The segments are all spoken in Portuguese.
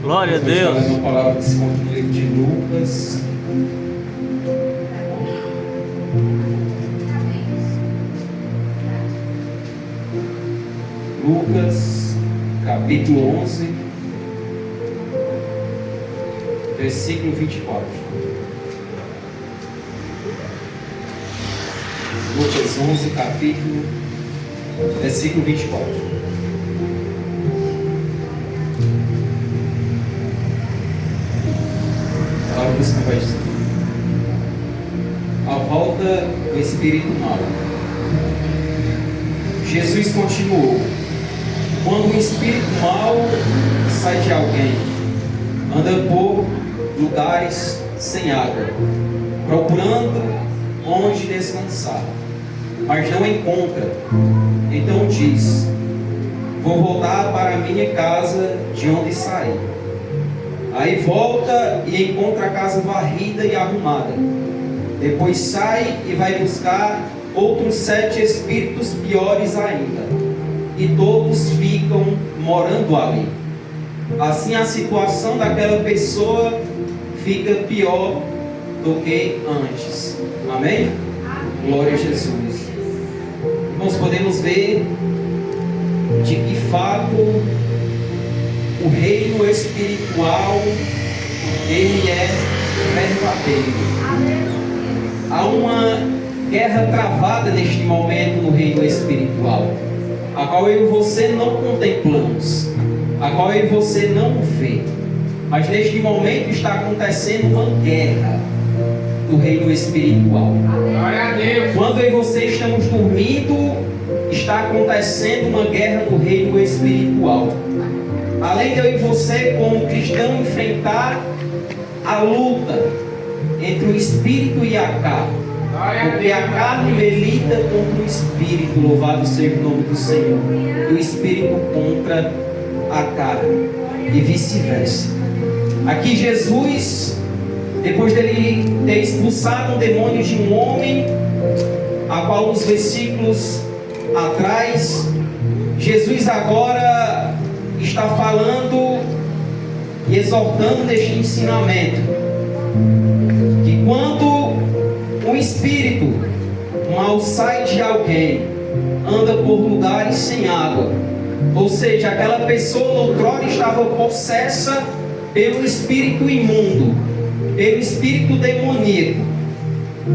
Glória a Deus. Uma palavra que se encontra no livro de Lucas. Lucas, capítulo 11, versículo 24. Lucas 11, capítulo, versículo 24. A palavra do Senhor vai dizer: a volta do espírito mau. Jesus continuou: quando o espírito mau sai de alguém, anda por lugares sem água, procurando onde descansar, mas não encontra. Então diz: vou voltar para a minha casa de onde saí. Aí volta e encontra a casa varrida e arrumada. Depois sai e vai buscar outros 7 espíritos piores ainda, e todos ficam morando ali. Assim a situação daquela pessoa fica pior do que antes. Amém? Glória a Jesus. Irmãos, podemos ver de que fato o reino espiritual ele é verdadeiro. Há uma guerra travada neste momento no reino espiritual, a qual eu e você não contemplamos, a qual eu e você não vê, mas neste momento está acontecendo uma guerra do reino espiritual. Glória a Deus. Quando eu e você estamos dormindo, está acontecendo uma guerra do reino espiritual. Além de eu e você, como cristão, enfrentar a luta entre o espírito e a carne, porque a carne milita contra o espírito, louvado seja o nome do Senhor, e o espírito contra a carne, e vice-versa. Aqui Jesus, depois dele ter expulsado um demônio de um homem, a qual nos versículos atrás, Jesus agora está falando e exortando neste ensinamento, que quando um espírito mal sai de alguém, anda por lugares sem água, ou seja, aquela pessoa outrora estava possessa pelo espírito imundo, pelo espírito demoníaco,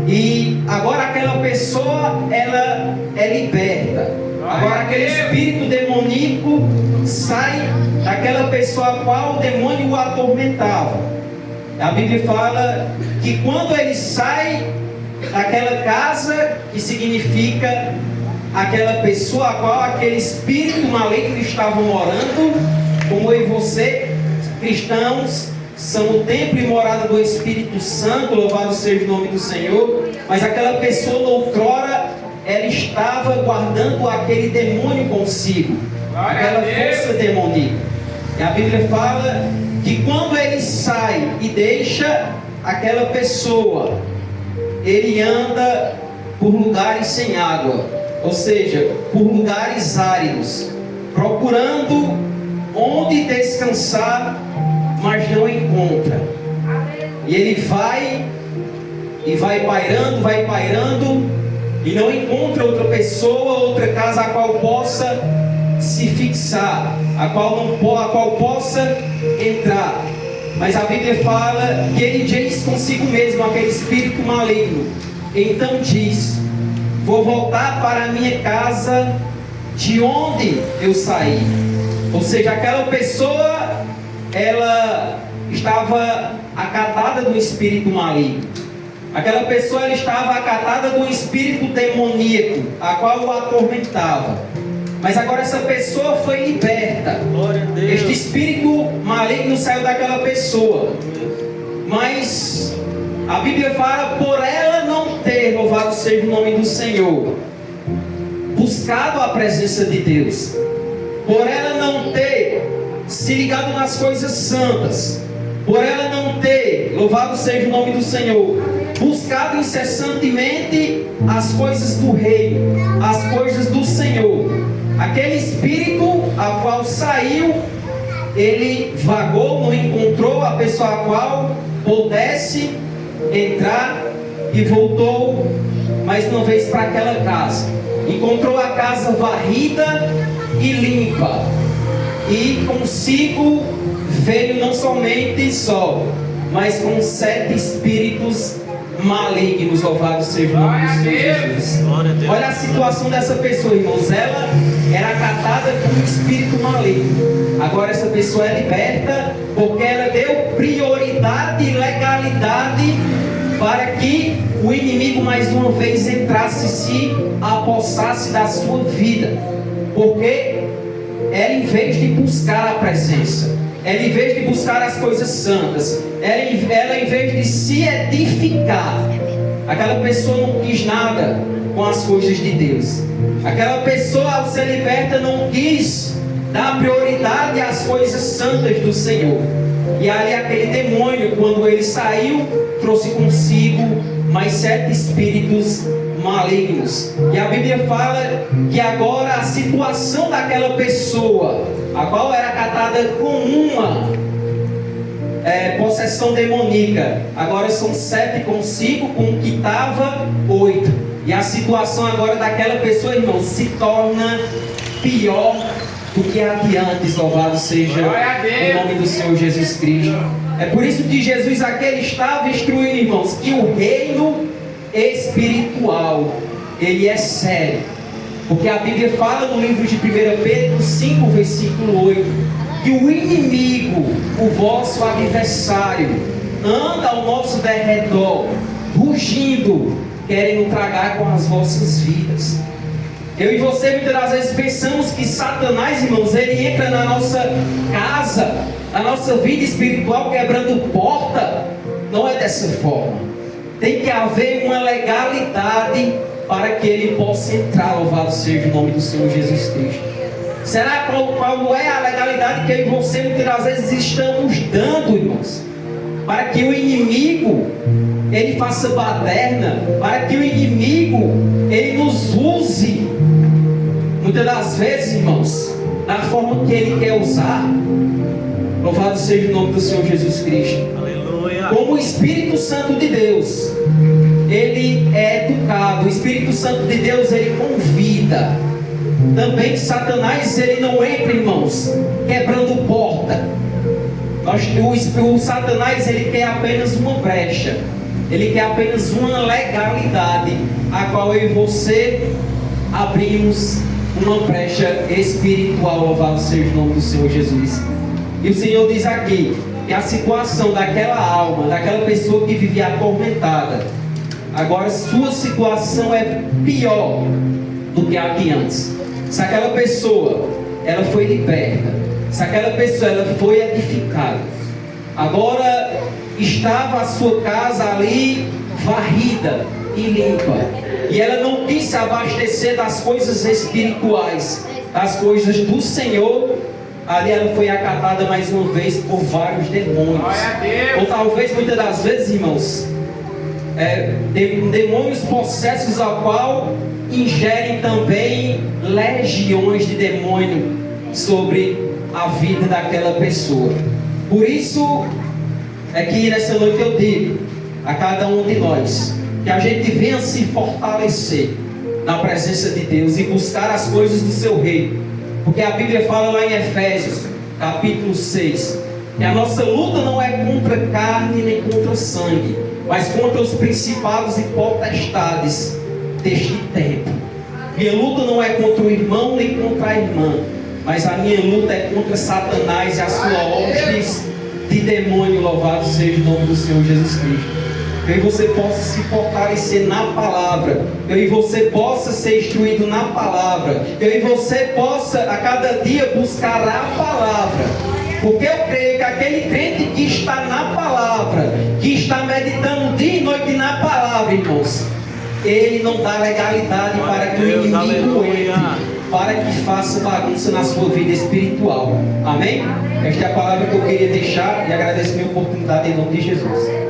e agora aquela pessoa ela é liberta. Agora aquele espírito demoníaco sai daquela pessoa a qual o demônio o atormentava. A Bíblia fala que quando ele sai daquela casa, que significa aquela pessoa a qual aquele espírito maligno estava morando, como eu e você, cristãos, são o templo e morada do Espírito Santo, louvado seja o nome do Senhor, mas aquela pessoa outrora, ela estava guardando aquele demônio consigo, aquela força demoníaca. E a Bíblia fala que quando ele sai e deixa aquela pessoa, ele anda por lugares sem água, ou seja, por lugares áridos, procurando onde descansar, mas não encontra. E ele vai pairando, e não encontra outra pessoa, outra casa a qual possa se fixar, a qual possa entrar. Mas a Bíblia fala que ele diz consigo mesmo, aquele espírito maligno, então diz: vou voltar para a minha casa de onde eu saí. Ou seja, aquela pessoa, ela estava acatada do espírito maligno. Aquela pessoa ela estava acatada do espírito demoníaco, a qual o atormentava. Mas agora essa pessoa foi liberta. Glória a Deus. Este espírito maligno saiu daquela pessoa. Mas a Bíblia fala, por ela não ter, louvado seja o nome do Senhor, buscado a presença de Deus, por ela não ter se ligado nas coisas santas, por ela não ter, louvado seja o nome do Senhor, buscado incessantemente as coisas do reino, as coisas do Senhor, aquele espírito a qual saiu, ele vagou, não encontrou a pessoa a qual pudesse entrar e voltou mais uma vez para aquela casa. Encontrou a casa varrida e limpa, e consigo veio não somente só, mas com 7 espíritos malignos. Louvado seja o nome do Senhor Jesus. Olha a situação dessa pessoa, irmãos. Ela era catada por um espírito maligno. Agora essa pessoa é liberta, porque ela deu prioridade e legalidade para que o inimigo mais uma vez entrasse e se apossasse da sua vida. Porque ela, em vez de buscar a presença, ela, em vez de buscar as coisas santas, ela em vez de se edificar, aquela pessoa não quis nada com as coisas de Deus. Aquela pessoa, ao ser liberta, não quis dar prioridade às coisas santas do Senhor. E ali aquele demônio, quando ele saiu, trouxe consigo mais 7 espíritos malignos. E a Bíblia fala que agora a situação daquela pessoa, a qual era catada com uma possessão demoníaca, agora são 7 consigo, com o que estava 8. E a situação agora daquela pessoa, irmão, se torna pior do que a de antes. Louvado seja o nome do Senhor Jesus Cristo. É por isso que Jesus aqui ele estava instruindo, irmãos, que o reino espiritual, ele é sério. Porque a Bíblia fala no livro de 1 Pedro 5, versículo 8, que o inimigo, o vosso adversário, anda ao nosso derredor, rugindo, querendo tragar com as vossas vidas. Eu e você muitas das vezes pensamos que Satanás, irmãos, ele entra na nossa casa, na nossa vida espiritual, quebrando porta. Não é dessa forma. Tem que haver uma legalidade para que ele possa entrar. Louvado seja o nome do Senhor Jesus Cristo. Será qual é a legalidade que eu e você muitas das vezes estamos dando, irmãos? Para que o inimigo ele faça baderna, para que o inimigo ele nos use, muitas das vezes, irmãos, da forma que ele quer usar. Louvado seja o nome do Senhor Jesus Cristo. Aleluia. Como o Espírito Santo de Deus, ele é educado, o Espírito Santo de Deus ele convida. Também Satanás ele não entra, irmãos, quebrando porta. O Satanás ele quer apenas uma brecha, ele quer apenas uma legalidade, a qual eu e você abrimos uma brecha espiritual. Louvado seja o nome do Senhor Jesus. E o Senhor diz aqui que a situação daquela alma, daquela pessoa que vivia atormentada, agora sua situação é pior do que a de antes. Se aquela pessoa ela foi liberta, se aquela pessoa ela foi edificada, agora estava a sua casa ali varrida e limpa, e ela não quis se abastecer das coisas espirituais, das coisas do Senhor. Ali ela foi acatada mais uma vez por vários demônios. Ou talvez muitas das vezes, irmãos, demônios possessos ao qual ingerem também legiões de demônio sobre a vida daquela pessoa. Por isso é que nessa noite eu digo a cada um de nós que a gente venha se fortalecer na presença de Deus e buscar as coisas do seu reino. Porque a Bíblia fala lá em Efésios, capítulo 6, que a nossa luta não é contra carne nem contra sangue, mas contra os principados e potestades deste tempo. Minha luta não é contra o irmão nem contra a irmã, mas a minha luta é contra Satanás e a sua hostes de demônio. Louvado seja o nome do Senhor Jesus Cristo. Que eu e você possa se fortalecer na palavra, que eu e você possa ser instruído na palavra, que eu e você possa a cada dia buscar a palavra, porque eu creio que aquele crente que está na palavra, que está meditando dia e noite na palavra, irmãos, ele não dá legalidade para que o inimigo entre, para que faça bagunça na sua vida espiritual. Amém? Esta é a palavra que eu queria deixar e agradeço a minha oportunidade em nome de Jesus.